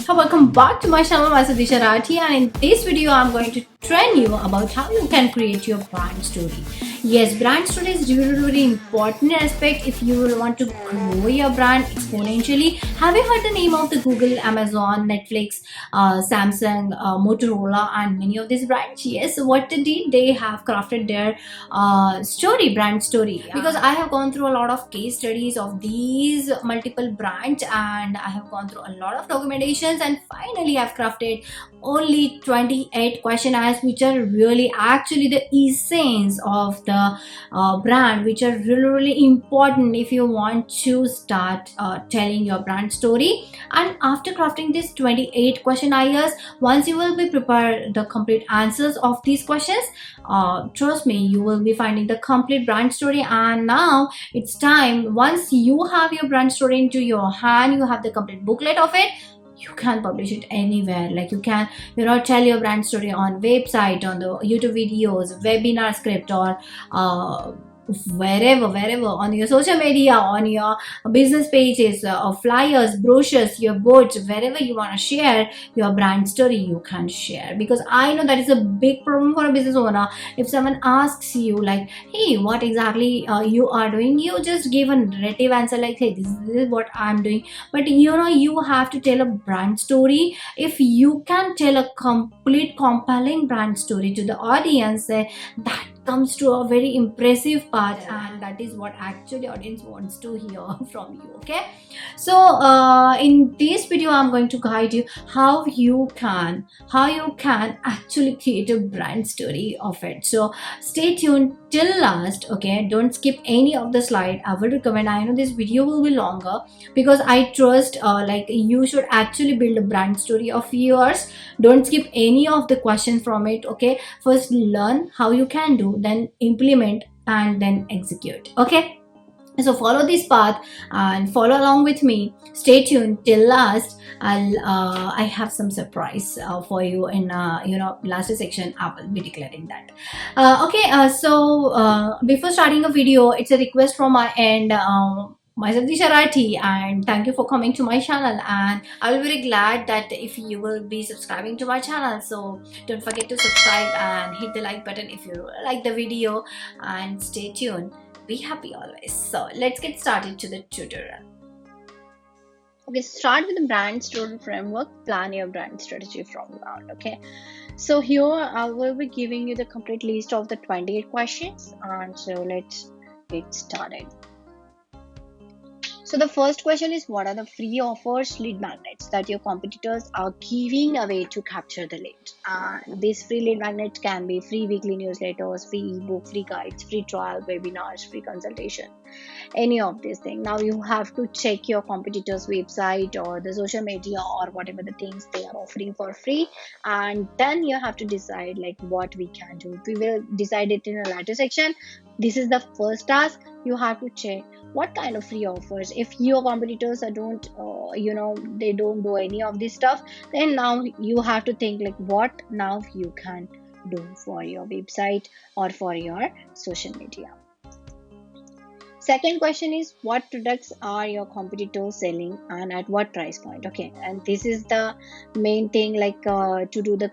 Welcome back to my channel, myself Disha Rathi, and in this video I'm going to train you about how you can create your brand story. Yes, brand story is really important aspect if you will want to grow your brand exponentially. Have you heard the name of the Google, Amazon, Netflix, Samsung, Motorola, and many of these brands? Yes, what they did, they have crafted their brand story. Because I have gone through a lot of case studies of these multiple brands, and I have gone through a lot of documentations, and finally I've crafted only 28 questionnaires which are really actually the essence of the brand, which are really important if you want to start telling your brand story. And after crafting these 28 questionnaires, once you will be prepared the complete answers of these questions, trust me, you will be finding the complete brand story. And now it's time, once you have your brand story into your hand, you have the complete booklet of it, you can publish it anywhere. Like you can tell your brand story on website, on the YouTube videos, webinar script, or wherever on your social media, on your business pages, or flyers, brochures, your boards, wherever you want to share your brand story, you can share. Because I know that is a big problem for a business owner. If someone asks you like, hey, what exactly you are doing, you just give a narrative answer like, hey, this is what I'm doing. But you have to tell a brand story. If you can tell a complete compelling brand story to the audience, that comes to a very impressive part, and that is what actually audience wants to hear from you. Okay, so in this video I'm going to guide you how you can actually create a brand story of it. So stay tuned till last. Okay, don't skip any of the slide. I will recommend, I know this video will be longer because I trust like you should actually build a brand story of yours. Don't skip any of the questions from it. Okay, first learn how you can do, then implement, and then execute. Okay, so follow this path and follow along with me. Stay tuned till last. I have some surprise for you in last section. I will be declaring that. So before starting a video, it's a request from my end. Myself Disha Rathi, and thank you for coming to my channel, and I will be very glad that if you will be subscribing to my channel. So don't forget to subscribe and hit the like button if you like the video, and stay tuned. Be happy always. So let's get started to the tutorial. Okay, start with the brand story framework. Plan your brand strategy from ground. Okay, so here I will be giving you the complete list of the 28 questions, and so let's get started. So the first question is, what are the free offers, lead magnets that your competitors are giving away to capture the lead? These free lead magnets can be free weekly newsletters, free ebook, free guides, free trial, webinars, free consultation, any of these things. Now you have to check your competitors' website or the social media or whatever the things they are offering for free, and then you have to decide like what we can do. We will decide it in a later section. This is the first task. You have to check what kind of free offers. If your competitors are they don't do any of this stuff, then now you have to think like what now you can do for your website or for your social media. Second question is, what products are your competitors selling and at what price point? Okay, and this is the main thing, like to do the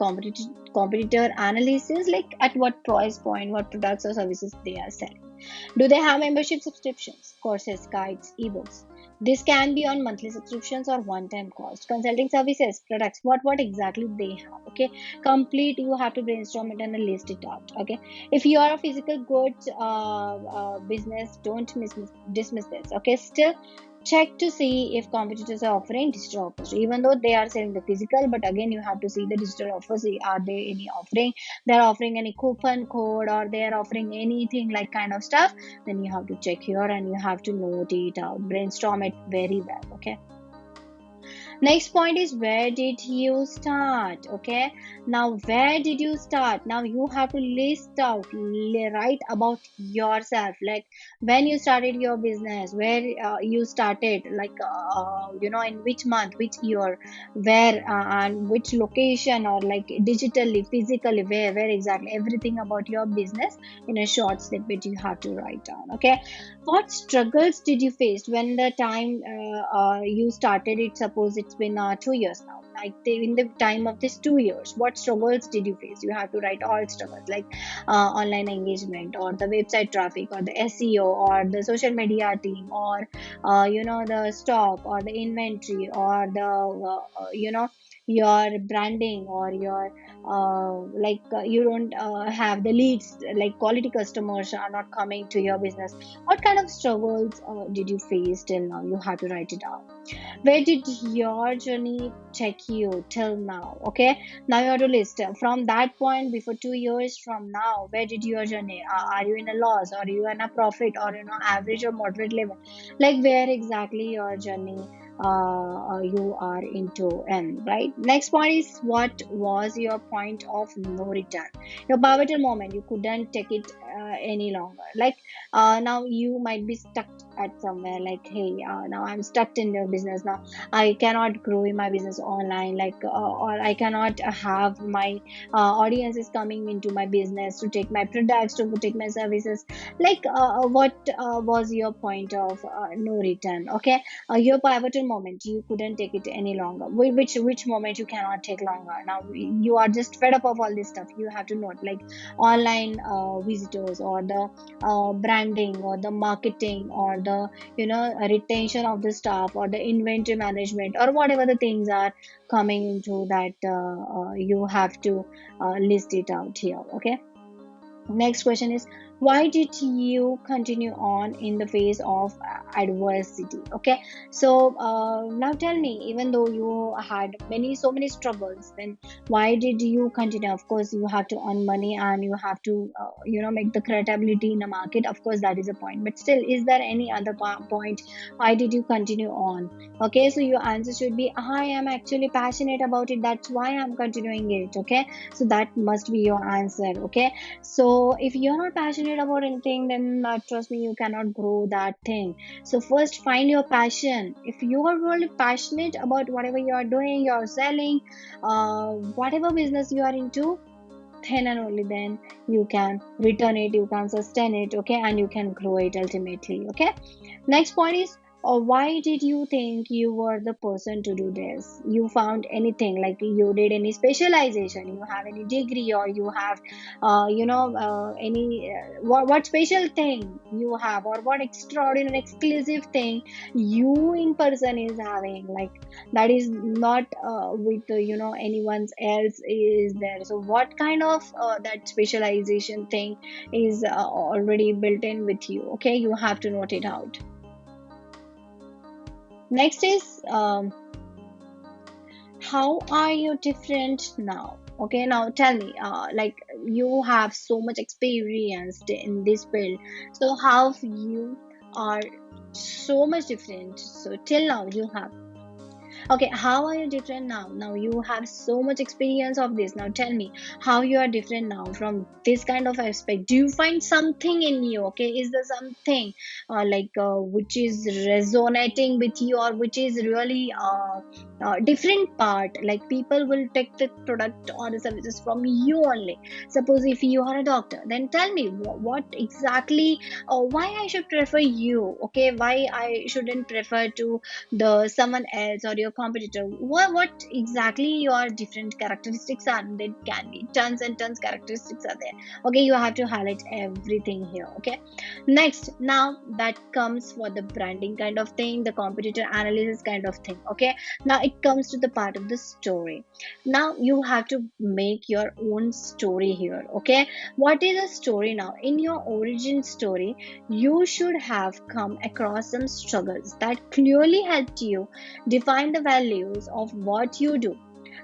competitor analysis, like at what price point, what products or services they are selling. Do they have membership subscriptions, courses, guides, ebooks? This can be on monthly subscriptions or one-time cost. Consulting services, products, what exactly they have. Okay, complete, you have to brainstorm it and list it out. Okay, if you are a physical goods business, don't dismiss this. Okay, still check to see if competitors are offering digital offers, even though they are selling the physical. But again, you have to see the digital offers. Are they any offering? They're offering any coupon code, or they are offering anything like kind of stuff. Then you have to check here and you have to note it out, brainstorm it very well. Okay. Next point is, where did you start? Okay, now where did you start? Now you have to list out, write about yourself, like when you started your business, where you started, like in which month, which year, where and which location, or like digitally, physically, where exactly, everything about your business in a short snippet you have to write down. Okay, what struggles did you face when the time you started it? Suppose it's been 2 years now. like in the time of these 2 years, what struggles did you face? You have to write all struggles, like online engagement, or the website traffic, or the SEO, or the social media team, or the stock, or the inventory, or the your branding, or your you don't have the leads, like quality customers are not coming to your business. What kind of struggles did you face till now? You have to write it down. Where did your journey take you till now? Okay, now you have to list from that point before 2 years from now. Where did your journey? Are you in a loss, or are you in a profit, or average or moderate level? Like where exactly your journey you are into, and right. Next point is, what was your point of no return? Your pivotal moment, you couldn't take it any longer. Like now you might be stuck at somewhere, like, hey, now I'm stuck in your business. Now I cannot grow in my business online, like or I cannot have my audiences coming into my business to take my products, to take my services. Like what was your point of no return? Okay, your pivotal moment, you couldn't take it any longer. Which moment you cannot take longer? Now you are just fed up of all this stuff. You have to note, like online visitors, or the branding, or the marketing, or the retention of the staff, or the inventory management, or whatever the things are coming into that. You have to list it out here. Okay, next question is, why did you continue on in the face of adversity? Okay, so now tell me, even though you had so many struggles, then why did you continue? Of course, you have to earn money, and you have to make the credibility in the market. Of course, that is a point, but still, is there any other point? Why did you continue on? Okay, so your answer should be, I am actually passionate about it, that's why I'm continuing it. Okay, so that must be your answer. Okay, so if you're not passionate about anything, then trust me, you cannot grow that thing. So first, find your passion. If you are really passionate about whatever you are doing, you're selling, whatever business you are into, then and only then you can return it, you can sustain it. Okay, and you can grow it ultimately. Okay, next point is, why did you think you were the person to do this? You found anything, like you did any specialization, you have any degree, or you have any what special thing you have, or what extraordinary exclusive thing you in person is having, like that is not with anyone's else is there. So what kind of that specialization thing is already built in with you? Okay, you have to note it out. Next is, how are you different now? Okay, now tell me, like you have so much experience in this field, so how you are so much different. So till now you have. Okay, how are you different now? Now you have so much experience of this. Now tell me how you are different now from this kind of aspect. Do you find something in you? Okay, is there something which is resonating with you, or which is really different part? Like people will take the product or the services from you only. Suppose if you are a doctor, then tell me what exactly, why I should prefer you. Okay, why I shouldn't prefer to the someone else or your competitor. What exactly your different characteristics are? There can be tons and tons characteristics are there. Okay, you have to highlight everything here. Okay, next, now that comes for the branding kind of thing, the competitor analysis kind of thing. Okay, now it comes to the part of the story. Now you have to make your own story here. Okay, what is a story? Now in your origin story, you should have come across some struggles that clearly helped you define the values of what you do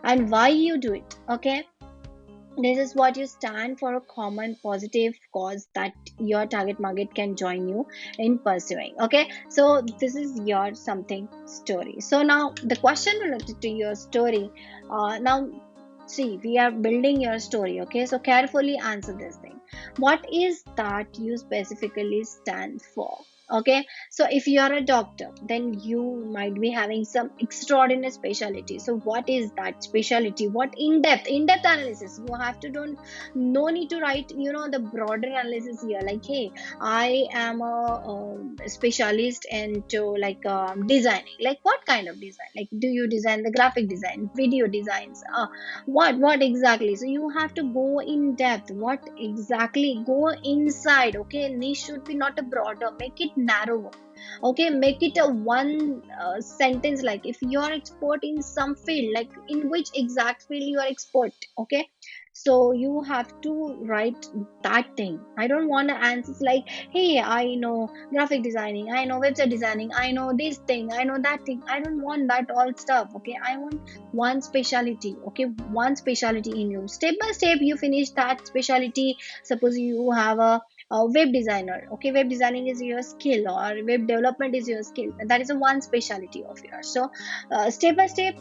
and why you do it. Okay, this is what you stand for, a common positive cause that your target market can join you in pursuing. Okay, so this is your something story. So now the question related to your story, now see, we are building your story. Okay, so carefully answer this thing. What is that you specifically stand for? Okay, so if you are a doctor, then you might be having some extraordinary specialty. So what is that specialty? What in-depth analysis you have to don't, no need to write, the broader analysis here, like, hey, I am a specialist into like designing. Like what kind of design? Like, do you design the graphic design, video designs, what exactly? So you have to go in depth, what exactly, go inside. Okay, niche should be not a broader, make it narrower. Okay, make it a one sentence. Like if you are expert in some field, like in which exact field you are expert. Okay, so you have to write that thing. I don't want to answers like, hey, I know graphic designing, I know website designing, I know this thing, I know that thing. I don't want that all stuff. Okay, I want one specialty. Okay, one specialty in you. Step by step you finish that specialty. Suppose you have a web designer. Okay, web designing is your skill, or web development is your skill. That is a one specialty of yours. So step by step,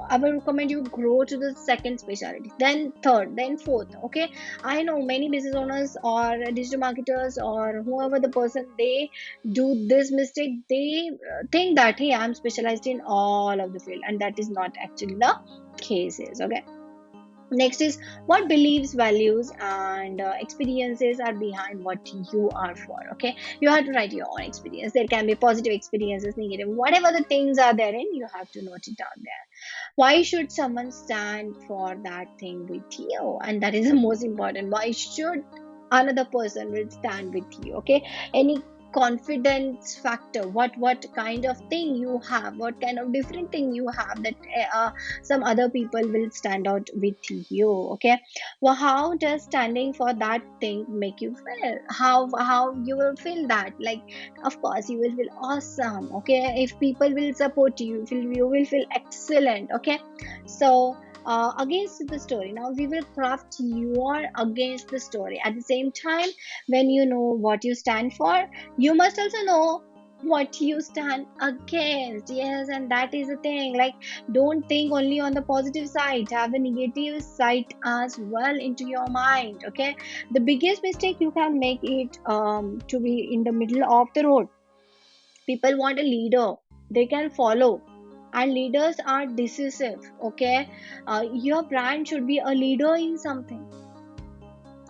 I will recommend you grow to the second specialty, then third, then fourth. Okay, I know many business owners or digital marketers or whoever the person, they do this mistake. They think that, hey, I'm specialized in all of the field, and that is not actually the cases. Okay, next is what beliefs, values, and experiences are behind what you are for. Okay, you have to write your own experience. There can be positive experiences, negative, whatever the things are therein, you have to note it down there. Why should someone stand for that thing with you? And that is the most important. Why should another person will stand with you? Okay, any confidence factor, what kind of thing you have, what kind of different thing you have, that some other people will stand out with you. Okay, well, how does standing for that thing make you feel? How you will feel that, like, of course you will feel awesome. Okay, if people will support you, you will feel excellent. Okay, so against the story, now we will craft your against the story. At the same time, when you know what you stand for, you must also know what you stand against. Yes, and that is the thing. Like, don't think only on the positive side, have the negative side as well into your mind. Okay, the biggest mistake you can make it to be in the middle of the road. People want a leader they can follow, and leaders are decisive. Okay, your brand should be a leader in something.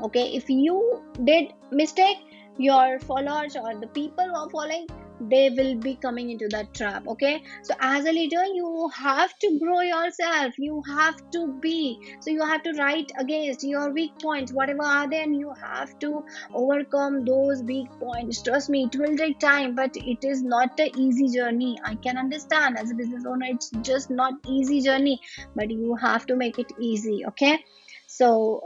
Okay, if you did mistake, your followers or the people who are following, they will be coming into that trap. Okay, so as a leader, you have to grow yourself, you have to be, so you have to write against your weak points, whatever are there, and you have to overcome those weak points. Trust me, it will take time, but it is not an easy journey. I can understand, as a business owner, it's just not easy journey, but you have to make it easy. Okay, so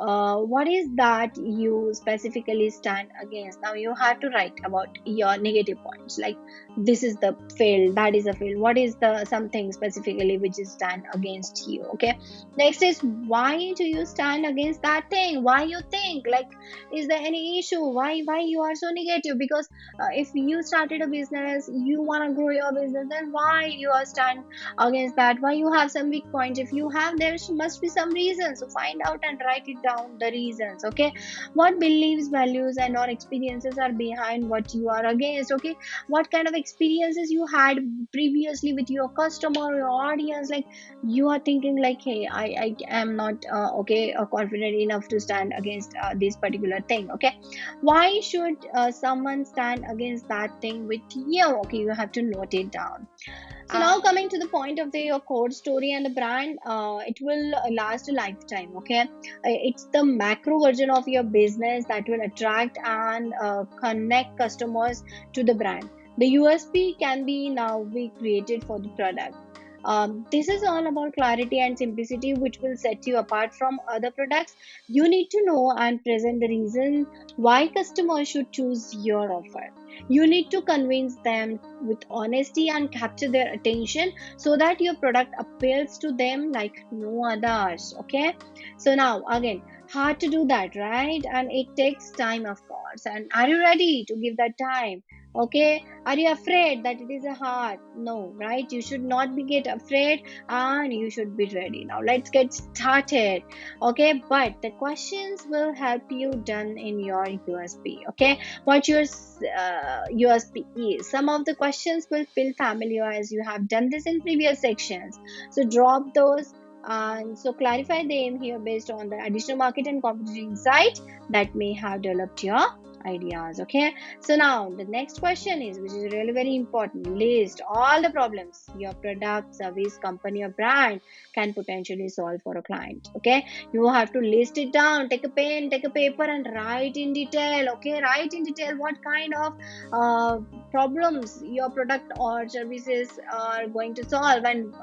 what is that you specifically stand against? Now you have to write about your negative points, like this is the fail, that is a fail. What is the something specifically which is stand against you? Okay, next is why do you stand against that thing? Why you think, like, is there any issue? Why you are so negative? Because if you started a business, you want to grow your business, then why you are stand against that? Why you have some weak points? If you have, there must be some reasons. So find out and write it down, the reasons. Okay, what beliefs, values, and or experiences are behind what you are against? Okay, what kind of experiences you had previously with your customer, your audience? Like, you are thinking like, hey, I am not confident enough to stand against this particular thing. Okay, why should someone stand against that thing with you? Okay, you have to note it down. So now coming to the point of your core story and the brand, it will last a lifetime. Okay, it's the macro version of your business that will attract and connect customers to the brand. The USP can be now be created for the product. This is all about clarity and simplicity, which will set you apart from other products. You need to know and present the reason why customers should choose your offer. You need to convince them with honesty and capture their attention so that your product appeals to them like no others. Okay, so now again, hard to do that, right? And it takes time, of course. And are you ready to give that time? Okay, are you afraid that it is a hard? No, right? You should not be get afraid, and you should be ready. Now let's get started. Okay, but the questions will help you done in your USP. Okay, what your USP is. Some of the questions will feel familiar as you have done this in previous sections, so drop those and so clarify them here based on the additional market and competition insight that may have developed your ideas. Okay, so now the next question is, which is really very important, list all the problems your product, service, company or brand can potentially solve for a client. Okay, you have to list it down, take a pen, take a paper and write in detail. Okay, write in detail what kind of uh, problems your product or services are going to solve, and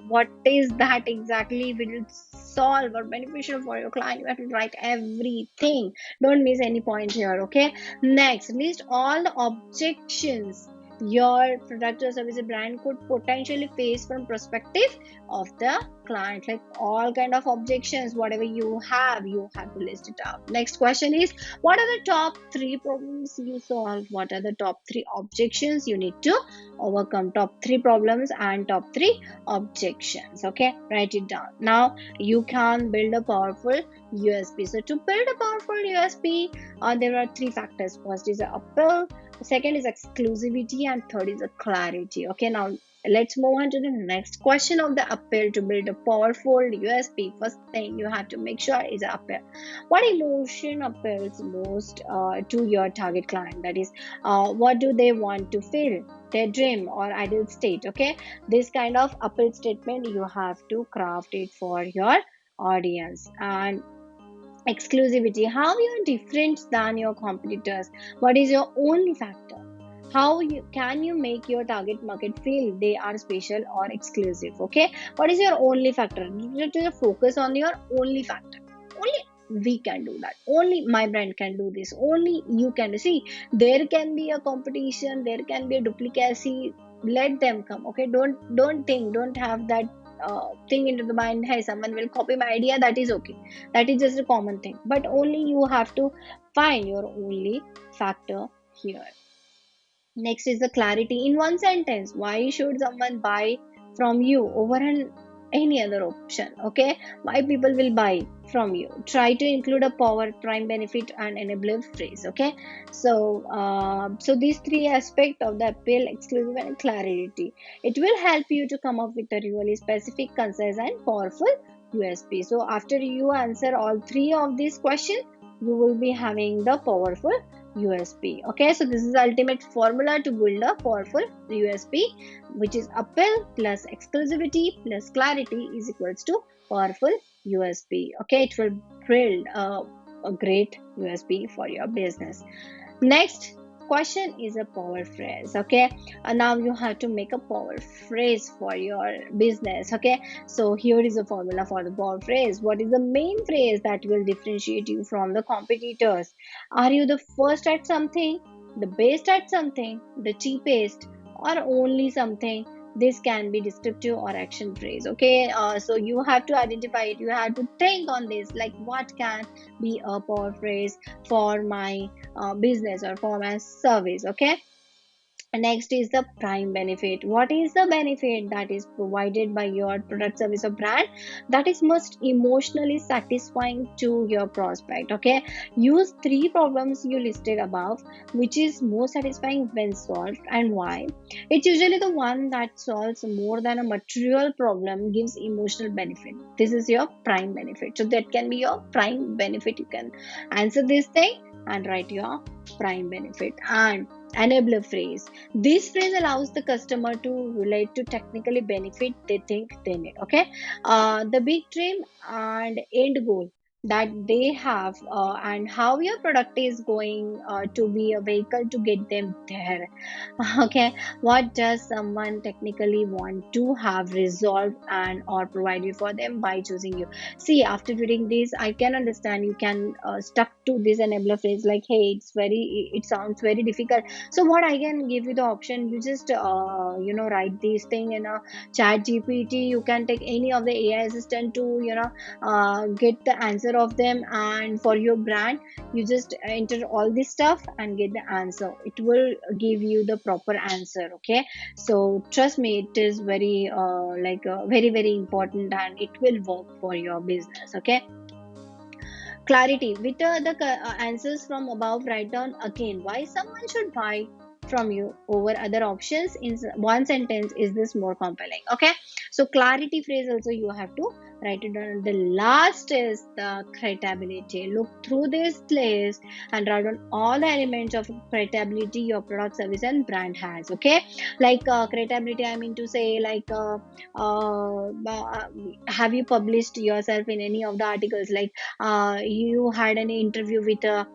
what is that exactly will solve or beneficial for your client. You have to write everything, don't miss any point here. Okay, next, list all the objections your product or service brand could potentially face from perspective of the client, like all kind of objections, whatever you have to list it out. Next question is, what are the top three problems you solve? What are the top three objections you need to overcome? Top three problems and top three objections. Okay, write it down. Now you can build a powerful USP. So to build a powerful USP, there are three factors. First is appeal, second is exclusivity, and third is a clarity. Okay, now let's move on to the next question of the appeal. To build a powerful USP, first thing you have to make sure is appeal. What emotion appeals most to your target client? That is, what do they want to feel, their dream or ideal state? Okay, this kind of appeal statement you have to craft it for your audience. And exclusivity, how you are different than your competitors, what is your only factor, how can you make your target market feel they are special or exclusive? Okay, what is your only factor? You need to focus on your only factor. Only we can do that, only my brand can do this, only you can see. There can be a competition, there can be a duplicacy, let them come. Okay, don't have that thing into the mind, hey, someone will copy my idea. That is okay, that is just a common thing, but only you have to find your only factor here. Next is the clarity. In one sentence, why should someone buy from you over any other option? Okay, why people will buy from you? Try to include a power, prime benefit, and enabler phrase. Okay, so these three aspects of the appeal, exclusive, and clarity, it will help you to come up with a really specific, concise, and powerful USP. So after you answer all three of these questions, you will be having the powerful USP. Okay, so this is the ultimate formula to build a powerful USP, which is appeal plus exclusivity plus clarity is equals to powerful USP. Okay, it will build a great USP for your business. Next question is a power phrase. Okay, and now you have to make a power phrase for your business. Okay, so here is a formula for the power phrase. What is the main phrase that will differentiate you from the competitors? Are you the first at something, the best at something, the cheapest, or only something? This can be descriptive or action phrase. Okay, so you have to identify it, you have to think on this, like what can be a power phrase for my business or for my service. Okay, next is the prime benefit. What is the benefit that is provided by your product, service or brand that is most emotionally satisfying to your prospect? Okay, use three problems you listed above, which is more satisfying when solved and why. It's usually the one that solves more than a material problem, gives emotional benefit. This is your prime benefit, so that can be your prime benefit. You can answer this thing and write your prime benefit. And enabler phrase, this phrase allows the customer to relate to technically benefit they think they need. Okay, the big dream and end goal that they have, and how your product is going to be a vehicle to get them there. Okay, what does someone technically want to have resolved and or provided for them by choosing you? See, after reading this, I can understand you can stuck to this enabler phrase, like, hey, it sounds very difficult. So what I can give you the option, you just write this thing in a chat GPT. You can take any of the AI assistant to get the answer answer of them. And for your brand, you just enter all this stuff and get the answer. It will give you the proper answer. Okay, so trust me, it is very very very important, and it will work for your business. Okay, clarity with the answers from above. Write down again why someone should buy from you over other options in one sentence. Is this more compelling? Okay, so clarity phrase also you have to write it down. The last is the credibility. Look through this list and write down all the elements of credibility your product, service and brand has. Okay, like credibility, I mean to say, like have you published yourself in any of the articles, like you had an interview with the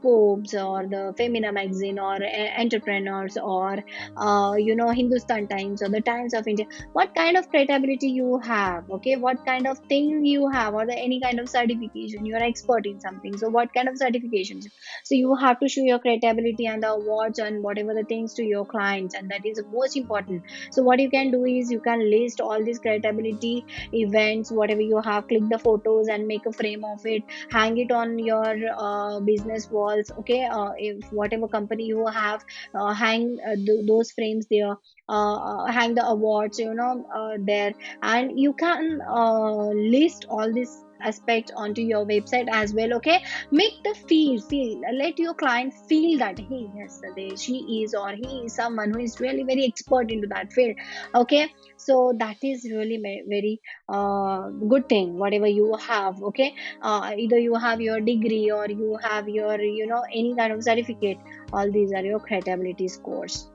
Forbes or the Femina magazine or entrepreneurs or Hindustan Times or the Times of India. What kind of credibility you have? Okay, what kind of thing you have, or any kind of certification? You are expert in something, so what kind of certifications? So you have to show your credibility and the awards and whatever the things to your clients, and that is the most important. So what you can do is you can list all these credibility events, whatever you have, click the photos and make a frame of it, hang it on your business walls. Okay, if whatever company you have, hang those frames there, hang the awards there, and you can list all this aspect onto your website as well. Okay, make the feel, let your client feel that, hey, yes, she is or he is someone who is really very expert into that field. Okay, so that is really very good thing whatever you have. Okay, either you have your degree or you have your any kind of certificate, all these are your credibility scores.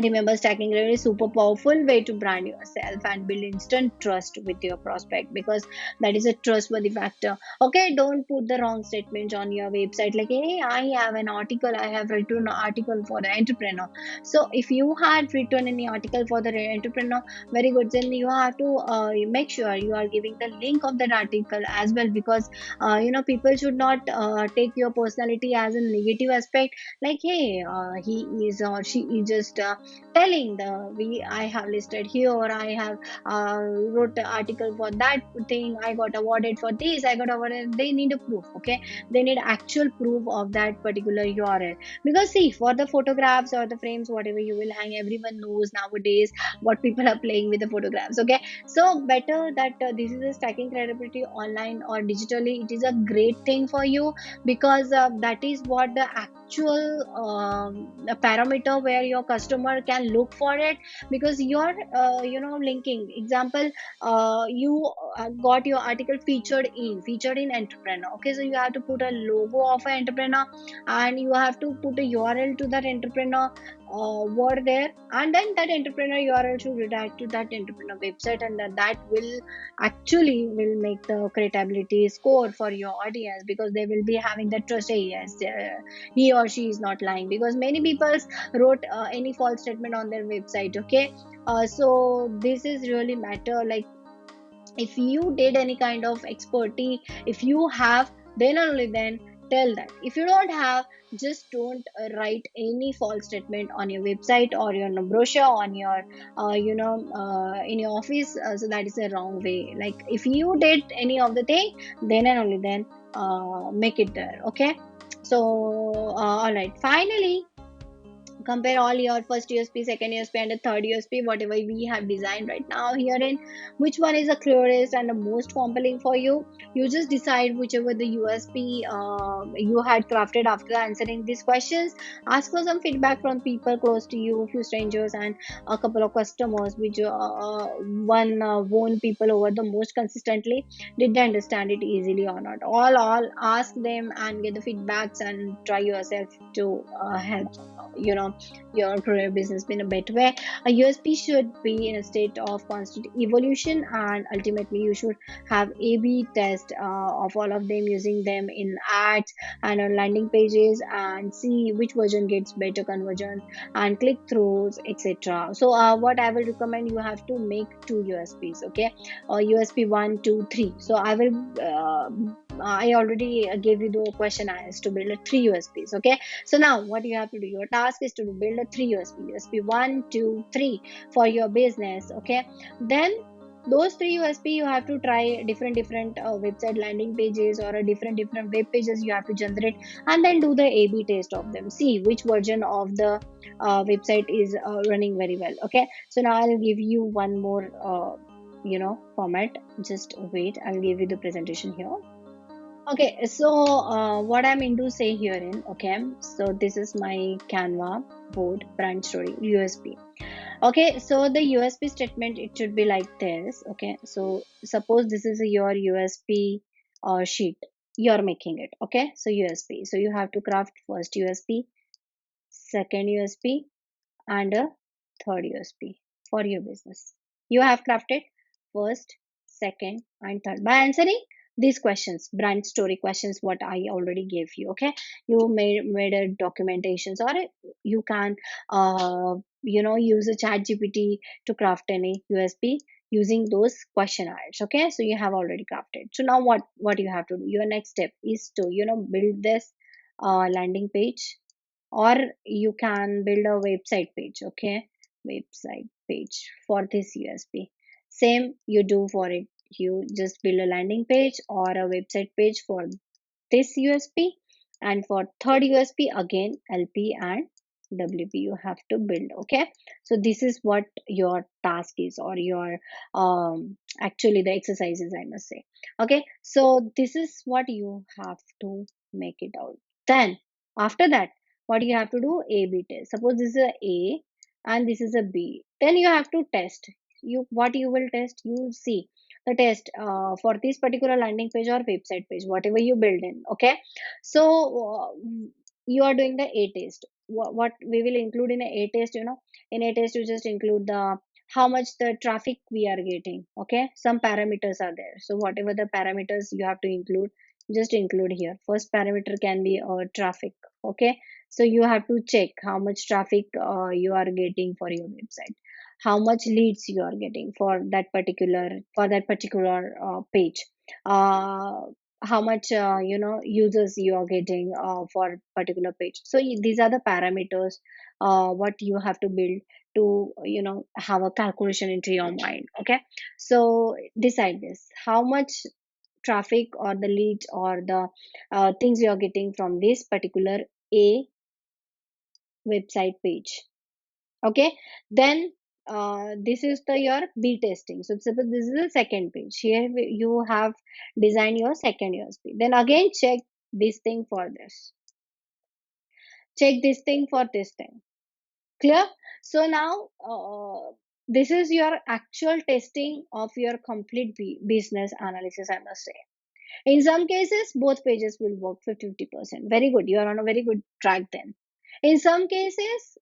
Remember, stacking credit is super powerful way to brand yourself and build instant trust with your prospect, because that is a trustworthy factor. Okay, don't put the wrong statement on your website like, hey, I have an article, I have written an article for the entrepreneur. So if you had written any article for the entrepreneur, very good, then you have to make sure you are giving the link of that article as well, because people should not take your personality as a negative aspect, like, hey, he is or she is just telling the we I have listed here, or I have wrote an article for that thing, I got awarded for this, I got awarded. They need a proof. Okay, they need actual proof of that particular URL, because see, for the photographs or the frames, whatever you will hang, everyone knows nowadays what people are playing with the photographs. Okay, so better that this is a stacking credibility online or digitally. It is a great thing for you, because that is what the actual parameter where your customer can look for it, because you're linking. Example, you got your article featured in entrepreneur. Okay, so you have to put a logo of an entrepreneur, and you have to put a URL to that entrepreneur word there, and then that entrepreneur URL should redirect to that entrepreneur website, and that will actually will make the credibility score for your audience, because they will be having the trust. Hey, yes, he or she is not lying, because many people wrote any false statement on their website. Okay, so this is really matter, like if you did any kind of expertise, if you have, then only then tell that. If you don't have, just don't write any false statement on your website or your brochure on your in your office. So that is a wrong way. Like if you did any of the thing, then and only then make it there. Okay, so all right, finally compare all your first USP, second USP, and the third USP, whatever we have designed right now herein. Which one is the clearest and the most compelling for you? You just decide whichever the USP you had crafted after answering these questions. Ask for some feedback from people close to you, a few strangers, and a couple of customers, which one won people over the most consistently. Did they understand it easily or not? All ask them and get the feedbacks, and try yourself to help your career business in a better way. A USP should be in a state of constant evolution, and ultimately you should have A/B test of all of them, using them in ads and on landing pages, and see which version gets better conversion and click throughs, etc. So what I will recommend, you have to make two USPs. Okay, USP 1, 2, 3. So I already gave you the question as to build a 3 USPs. Okay, so now what you have to do, your task is to build a 3 USP, USP 1, 2, 3 for your business. Okay, then those three USP you have to try different website landing pages or a different web pages you have to generate, and then do the A/B test of them. See which version of the website is running very well. Okay, so now I'll give you one more format. Just wait, I'll give you the presentation here. Okay, so what I'm into say here in, okay, so this is my Canva board brand story USP. Okay, so the USP statement, it should be like this. Okay, so suppose this is your USP sheet, you're making it. Okay, so USP, so you have to craft first USP, second USP, and a third USP for your business. You have crafted first, second, and third by answering these questions, brand story questions, what I already gave you. Okay, you made a documentations, or you can use a chat GPT to craft any USP using those questionnaires. Okay, so you have already crafted. So now what you have to do, your next step is to build this landing page, or you can build a website page. Okay, website page for this USP. Same you do for it. You just build a landing page or a website page for this USP, and for third USP again LP and WP you have to build. Okay, so this is what your task is, or your actually the exercises I must say. Okay, so this is what you have to make it out. Then after that, what you have to do, A/B test. Suppose this is a A and this is a B, then you have to test. What you will test, you see the test for this particular landing page or website page, whatever you build in. Okay, so you are doing the A test. What we will include in a test, in a test you just include the how much the traffic we are getting. Okay, some parameters are there, so whatever the parameters you have to include, just include here. First parameter can be traffic. Okay, so you have to check how much traffic you are getting for your website, how much leads you are getting for that particular page, uh, how much users you are getting for particular page. So these are the parameters what you have to build to have a calculation into your mind. Okay, so decide this, how much traffic or the leads or the things you are getting from this particular A website page. Okay, then this is the your B testing. So suppose this is the second page. Here you have designed your second USP. Then again check this thing for this, check this thing for this thing. Clear? So now this is your actual testing of your complete business analysis, I must say. In some cases both pages will work for 50%. Very good, you are on a very good track then. In some cases,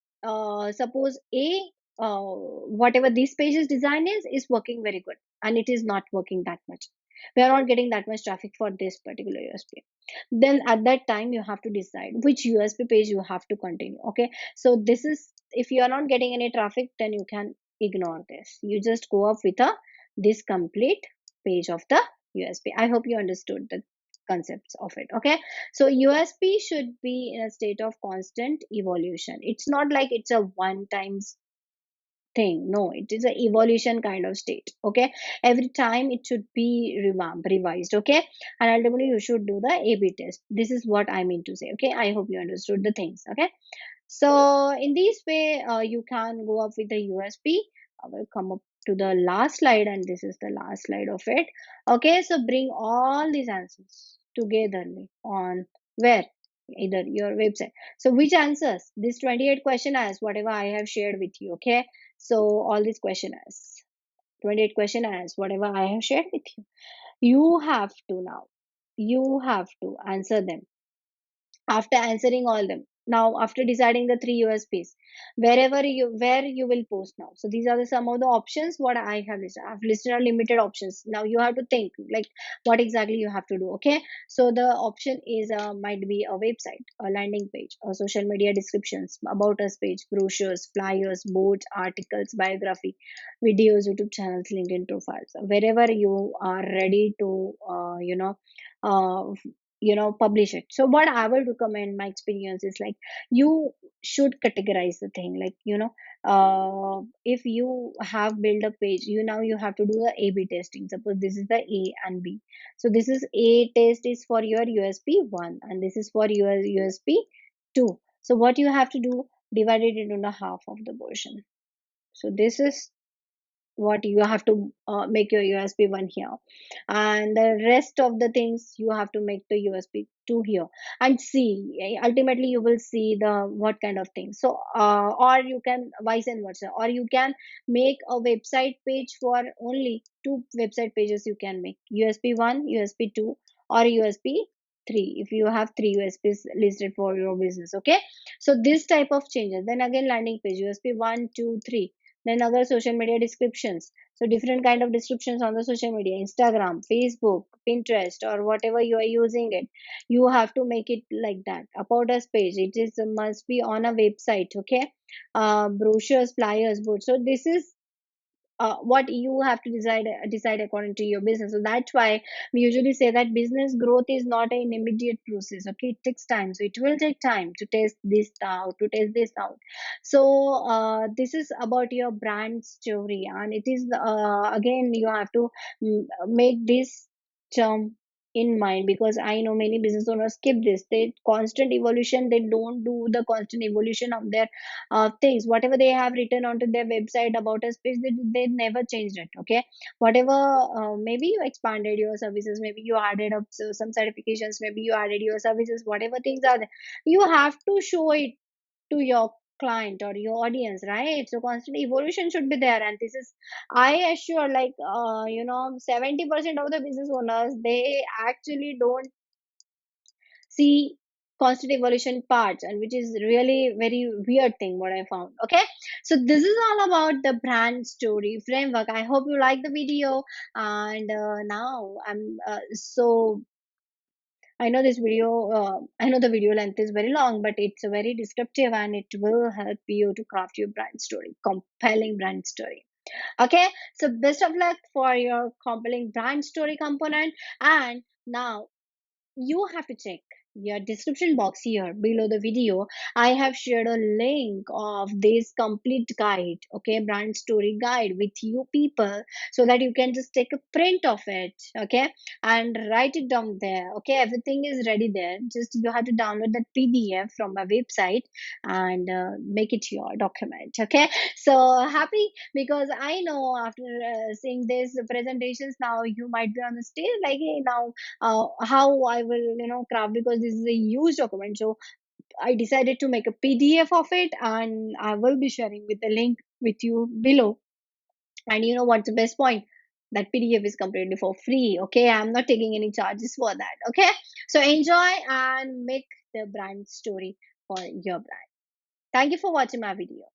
suppose A, whatever this page's design is working very good, and it is not working that much, we are not getting that much traffic for this particular USP. Then at that time you have to decide which USP page you have to continue. Okay, so this is, if you are not getting any traffic, then you can ignore this, you just go up with a this complete page of the USP. I hope you understood the concepts of it. Okay, so USP should be in a state of constant evolution. It's not like it's a one time thing. No, it is a evolution kind of state. Okay, every time it should be revamped, revised. Okay, and ultimately you should do the A/B test. This is what I mean to say. Okay, I hope you understood the things. Okay, so in this way you can go up with the USP. I will come up to the last slide, and this is the last slide of it. Okay, so bring all these answers togetherly on where, either your website. So which answers, this 28 questionnaires whatever I have shared with you. Okay, so all these questionnaires, 28 questionnaires whatever I have shared with you, you have to now, you have to answer them. After answering all them, now after deciding the three USPs, where you will post now. So these are the some of the options what I have listed. I've listed a limited options. Now you have to think like what exactly you have to do. Okay, so the option is might be a website, a landing page, a social media descriptions, about us page, brochures, flyers, boards, articles, biography, videos, YouTube channels, LinkedIn profiles. Wherever you are ready to uh, publish it. So what I would recommend, my experience is like, you should categorize the thing, like if you have built a page, you have to do the A/B testing. Suppose this is the A and B. So this is A test is for your USP 1, and this is for your USP 2. So what you have to do, divide it into the half of the portion. So this is what you have to make your USB 1 here, and the rest of the things you have to make the USB 2 here, and see, ultimately you will see the what kind of things. So or you can vice and versa, or you can make a website page for only two website pages. You can make USB 1, USB 2, or USB 3 if you have three USPs listed for your business. Okay, so this type of changes. Then again, landing page USB 1, 2, 3. Then other social media descriptions. So different kind of descriptions on the social media, Instagram, Facebook, Pinterest, or whatever you are using it. You have to make it like that. About us page, it is must be on a website. Okay, brochures, flyers, boards. So this is what you have to decide according to your business. So that's why we usually say that business growth is not an immediate process. Okay, it takes time. So it will take time to test this out, so this is about your brand story, and it is again you have to make this term in mind, because I know many business owners skip this. They constant evolution, they don't do the constant evolution of their things. Whatever they have written onto their website about a space, they never changed it. Okay, whatever, maybe you expanded your services, maybe you added up some certifications, maybe you added your services, whatever things are there, you have to show it to your client or your audience, right? So constant evolution should be there, and this is, I assure, like 70% of the business owners, they actually don't see constant evolution parts, and which is really very weird thing what I found. Okay, so this is all about the brand story framework. I hope you like the video, and now I'm so I know this video, I know the video length is very long, but it's very descriptive, and it will help you to craft your brand story, compelling brand story. Okay, so best of luck for your compelling brand story component. And now you have to check your description box here below the video. I have shared a link of this complete guide, okay, brand story guide with you people, so that you can just take a print of it, okay, and write it down there. Okay, everything is ready there. Just you have to download that PDF from my website and make it your document. Okay, so happy, because I know after seeing these presentations, now you might be on the stage like, hey, now how I will, craft, because this is a huge document. So I decided to make a PDF of it, and I will be sharing with the link with you below. And you know what's the best point? That PDF is completely for free. Okay, I'm not taking any charges for that. Okay, so enjoy and make the brand story for your brand. Thank you for watching my video.